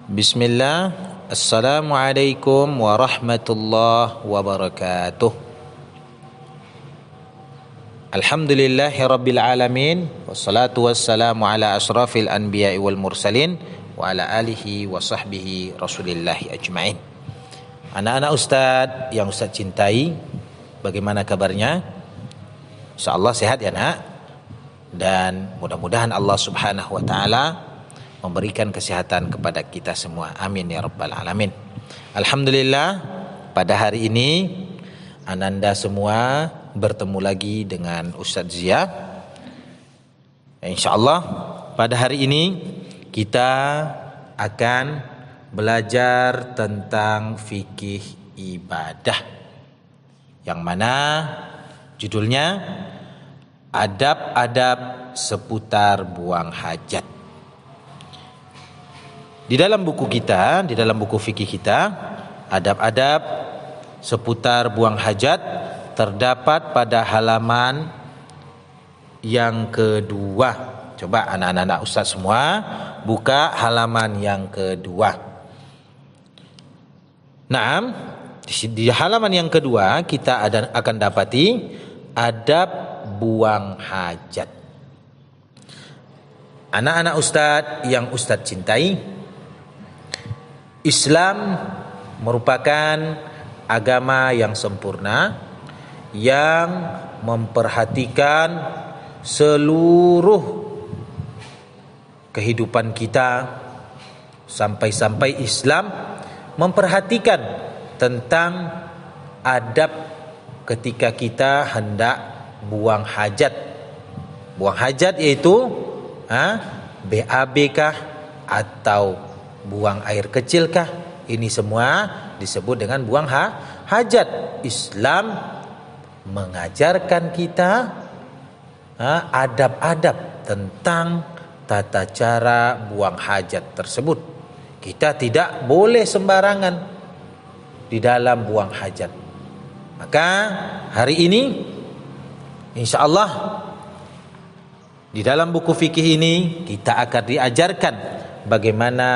Bismillah. Assalamualaikum warahmatullahi wabarakatuh. Alhamdulillahi rabbil alamin. Wassalatu wassalamu ala asrafil anbiya'i wal mursalin wa ala alihi wa sahbihi rasulillahi ajma'in. Anak-anak Ustaz yang Ustaz cintai, bagaimana kabarnya? InsyaAllah sehat ya nak. Dan mudah-mudahan Allah subhanahu wa ta'ala memberikan kesehatan kepada kita semua. Amin ya rabbal alamin. Alhamdulillah, pada hari ini ananda semua bertemu lagi dengan Ustaz Zia. InsyaAllah pada hari ini kita akan belajar tentang fikih ibadah, yang mana judulnya adab-adab seputar buang hajat. Di dalam buku kita, di dalam buku fikih kita, adab-adab seputar buang hajat terdapat pada halaman yang kedua. Coba anak-anak Ustaz semua buka halaman yang kedua. Naam, di halaman yang kedua kita akan dapati adab buang hajat. Anak-anak Ustaz yang Ustaz cintai, Islam merupakan agama yang sempurna yang memperhatikan seluruh kehidupan kita, sampai-sampai Islam memperhatikan tentang adab ketika kita hendak buang hajat. Buang hajat yaitu BAB kah atau buang air kecil kah? Ini semua disebut dengan buang hajat. Islam mengajarkan kita adab-adab tentang tata cara buang hajat tersebut. Kita tidak boleh sembarangan di dalam buang hajat. Maka hari ini InsyaAllah di dalam buku fikih ini kita akan diajarkan bagaimana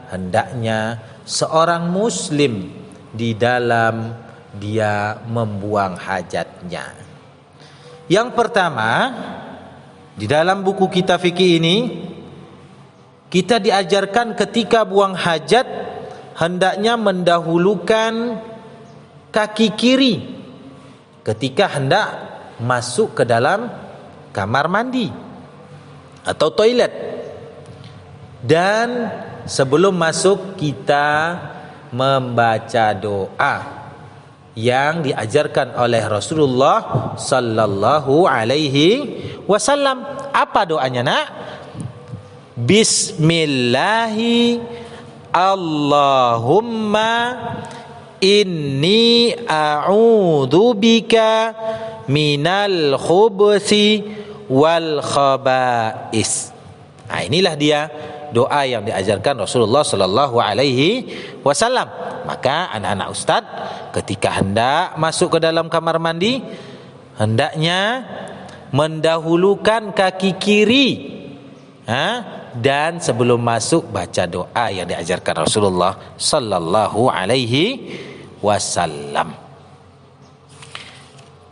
hendaknya seorang muslim di dalam dia membuang hajatnya. Yang pertama, di dalam buku kita fikih ini kita diajarkan ketika buang hajat hendaknya mendahulukan kaki kiri ketika hendak masuk ke dalam kamar mandi atau toilet. Dan sebelum masuk kita membaca doa yang diajarkan oleh Rasulullah sallallahu alaihi wasallam. Apa doanya nak? Bismillahi Allahumma inni a'udzubika minal khubuthi wal khaba'is. Nah, inilah dia doa yang diajarkan Rasulullah sallallahu alaihi wasallam. Maka anak-anak Ustaz ketika hendak masuk ke dalam kamar mandi hendaknya mendahulukan kaki kiri, dan sebelum masuk baca doa yang diajarkan Rasulullah sallallahu alaihi wasallam.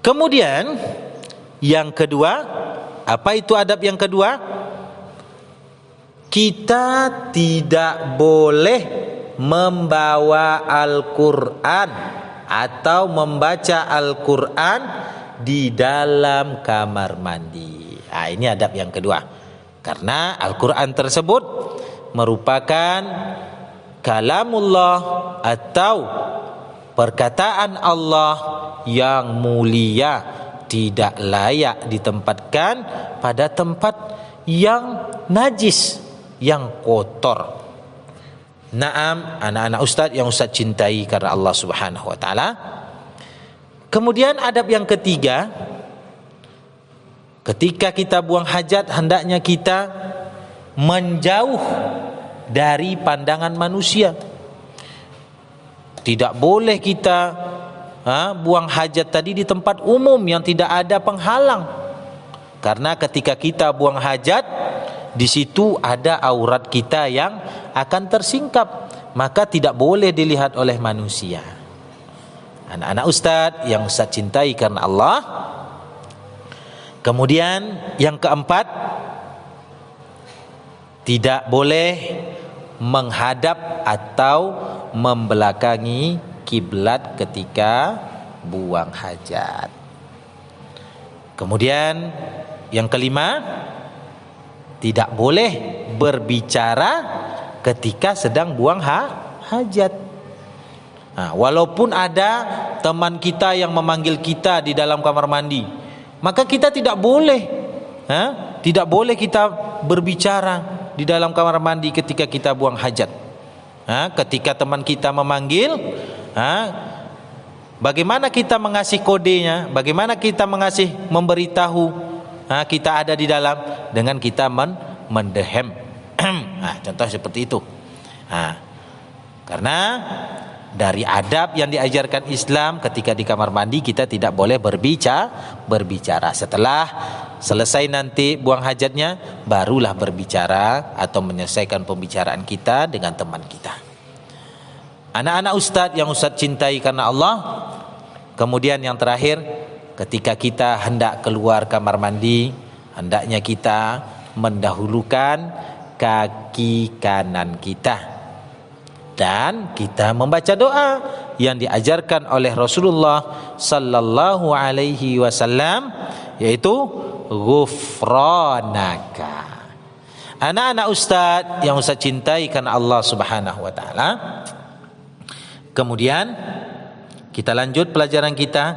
Kemudian yang kedua, apa itu adab yang kedua? Kita tidak boleh membawa Al-Quran atau membaca Al-Quran di dalam kamar mandi. Nah, ini adab yang kedua. Karena Al-Quran tersebut merupakan kalamullah atau perkataan Allah yang mulia, tidak layak ditempatkan pada tempat yang najis, yang kotor. Naam, anak-anak Ustaz yang Ustaz cintai karena Allah subhanahu wa ta'ala. Kemudian adab yang ketiga, ketika kita buang hajat hendaknya kita menjauh dari pandangan manusia. Tidak boleh kita buang hajat tadi di tempat umum yang tidak ada penghalang. Karena ketika kita buang hajat, di situ ada aurat kita yang akan tersingkap maka tidak boleh dilihat oleh manusia. Anak-anak Ustadz yang Ustadz cintai karena Allah. Kemudian yang keempat, tidak boleh menghadap atau membelakangi kiblat ketika buang hajat. Kemudian yang kelima, tidak boleh berbicara ketika sedang buang hajat. Nah, walaupun ada teman kita yang memanggil kita di dalam kamar mandi, maka kita tidak boleh, tidak boleh kita berbicara di dalam kamar mandi ketika kita buang hajat. Ketika teman kita memanggil, bagaimana kita mengasih kodenya? Bagaimana kita memberitahu kita ada di dalam? Dengan kita mendehem. Contoh seperti itu. Karena dari adab yang diajarkan Islam, ketika di kamar mandi kita tidak boleh berbicara. Setelah selesai nanti buang hajatnya, barulah berbicara atau menyelesaikan pembicaraan kita dengan teman kita. Anak-anak Ustadz yang Ustadz cintai karena Allah. Kemudian yang terakhir, ketika kita hendak keluar kamar mandi, hendaknya kita mendahulukan kaki kanan kita. Dan kita membaca doa yang diajarkan oleh Rasulullah sallallahu alaihi wasallam, yaitu ghufranaka. Anak-anak Ustadz yang Ustadz cintai karena Allah Subhanahu wa taala. Kemudian kita lanjut pelajaran kita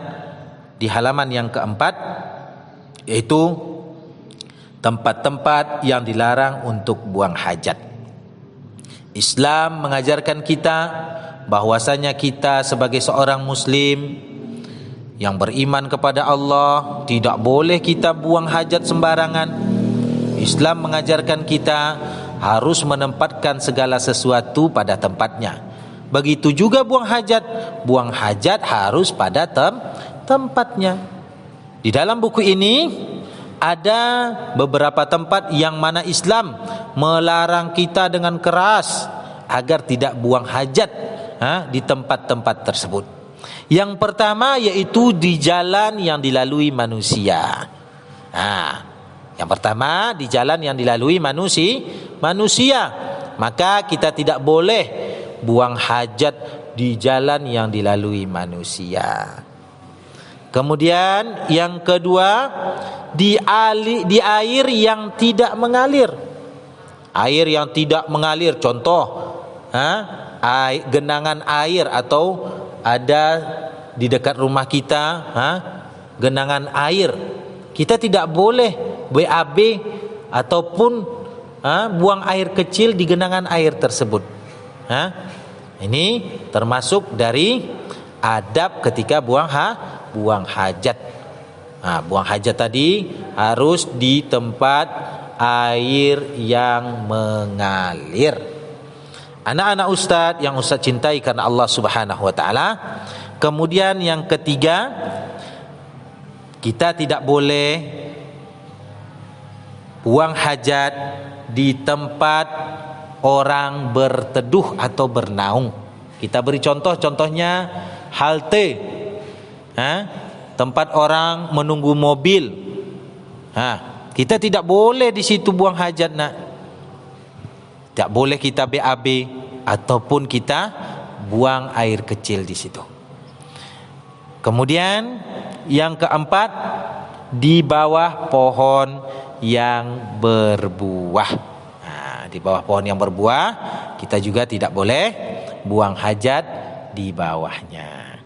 di halaman yang keempat, yaitu tempat-tempat yang dilarang untuk buang hajat. Islam mengajarkan kita bahwasanya kita sebagai seorang muslim yang beriman kepada Allah tidak boleh kita buang hajat sembarangan. Islam mengajarkan kita harus menempatkan segala sesuatu pada tempatnya. Begitu juga buang hajat. Buang hajat harus pada tempatnya. Di dalam buku ini ada beberapa tempat yang mana Islam melarang kita dengan keras agar tidak buang hajat di tempat-tempat tersebut. Yang pertama yaitu di jalan yang dilalui manusia. Yang pertama di jalan yang dilalui manusia. Maka kita tidak boleh buang hajat di jalan yang dilalui manusia. Kemudian yang kedua, di air yang tidak mengalir. Air yang tidak mengalir, contoh genangan air, atau ada di dekat rumah kita genangan air. Kita tidak boleh BAB ataupun buang air kecil di genangan air tersebut. Ini termasuk dari adab ketika buang hajat. Buang hajat tadi harus di tempat air yang mengalir. Anak-anak Ustadz yang Ustadz cintai karena Allah Subhanahu wa taala. Kemudian yang ketiga, kita tidak boleh buang hajat di tempat orang berteduh atau bernaung. Kita beri contohnya halte, tempat orang menunggu mobil. Kita tidak boleh di situ buang hajat, nak. Tidak boleh kita BAB ataupun kita buang air kecil di situ. Kemudian yang keempat, di bawah pohon yang berbuah. Di bawah pohon yang berbuah kita juga tidak boleh buang hajat di bawahnya.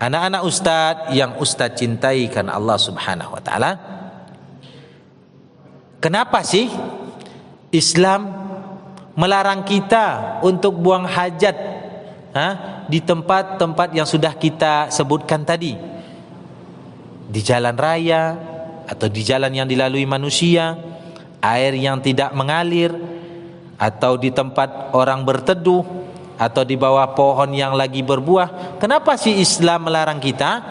Anak-anak Ustadz yang Ustadz cintai karena Allah Subhanahu wa taala. Kenapa sih Islam melarang kita untuk buang hajat di tempat-tempat yang sudah kita sebutkan tadi? Di jalan raya atau di jalan yang dilalui manusia, air yang tidak mengalir, atau di tempat orang berteduh, atau di bawah pohon yang lagi berbuah. Kenapa sih Islam melarang kita?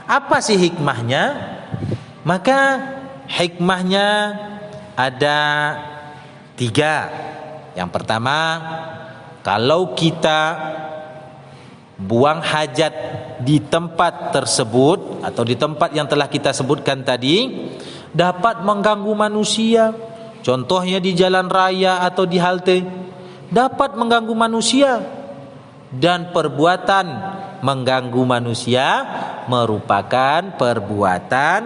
Apa sih hikmahnya? Maka hikmahnya ada 3. Yang pertama, Kalau kita buang hajat di tempat tersebut atau di tempat yang telah kita sebutkan tadi, dapat mengganggu manusia. Contohnya di jalan raya atau di halte, dapat mengganggu manusia. Dan perbuatan mengganggu manusia merupakan perbuatan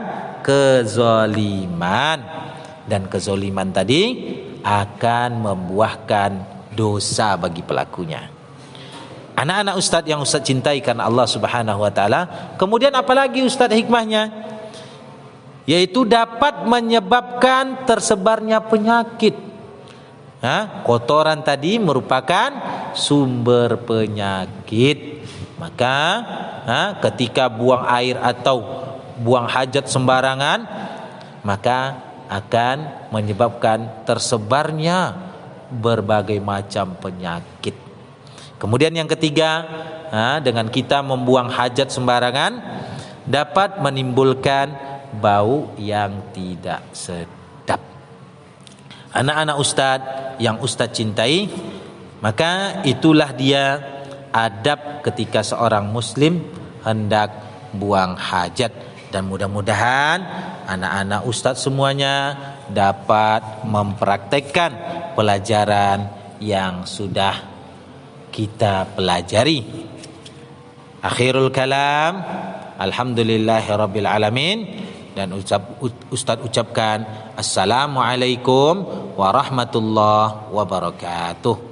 kezaliman, dan kezaliman tadi akan membuahkan dosa bagi pelakunya. Anak-anak Ustadz yang Ustadz cintai karena Allah Subhanahu wa taala, kemudian apalagi Ustadz hikmahnya? Yaitu dapat menyebabkan tersebarnya penyakit. Kotoran tadi merupakan sumber penyakit. Maka ketika buang air atau buang hajat sembarangan, maka akan menyebabkan tersebarnya berbagai macam penyakit. Kemudian yang ketiga, dengan kita membuang hajat sembarangan dapat menimbulkan bau yang tidak sedap. Anak-anak Ustadz yang Ustadz cintai, maka itulah dia adab ketika seorang muslim hendak buang hajat. Dan mudah-mudahan anak-anak Ustadz semuanya dapat mempraktekkan pelajaran yang sudah kita pelajari. Akhirul kalam, alhamdulillahirabbil alamin. Dan Ustaz ucapkan assalamualaikum warahmatullahi wabarakatuh.